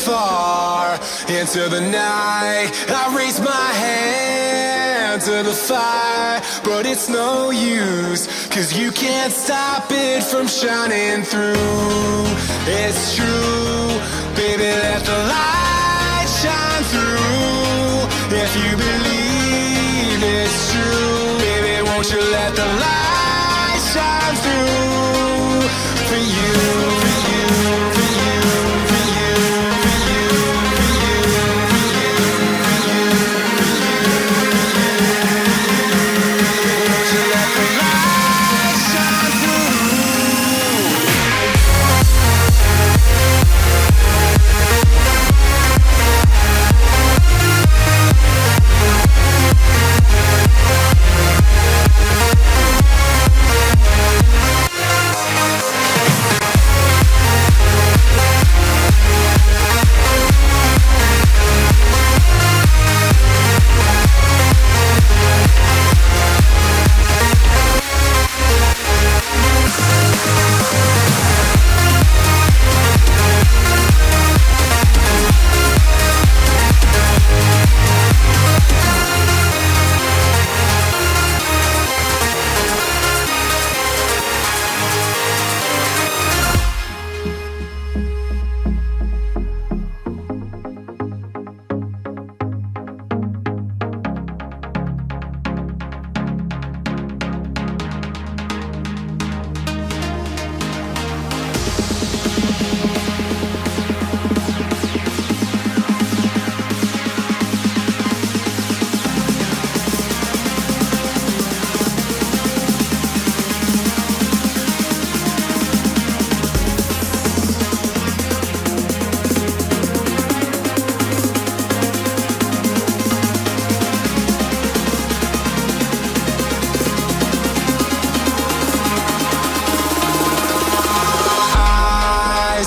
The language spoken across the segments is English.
far into the night. I raise my hand to the fire, but it's no use, 'cause you can't stop it from shining through. It's true, baby, let the light shine through. If you believe it's true, baby, won't you let the light shine through for you, for you, for you, for you, for you, for you, for you, for you, won't you let the light shine through?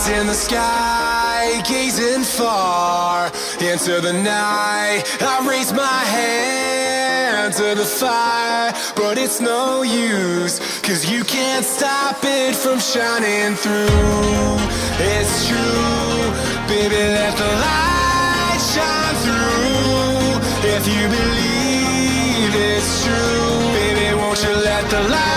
In the sky, gazing far into the night. I raise my hand to the fire, but it's no use, 'cause you can't stop it from shining through. It's true, baby, let the light shine through. If you believe it's true, baby, won't you let the light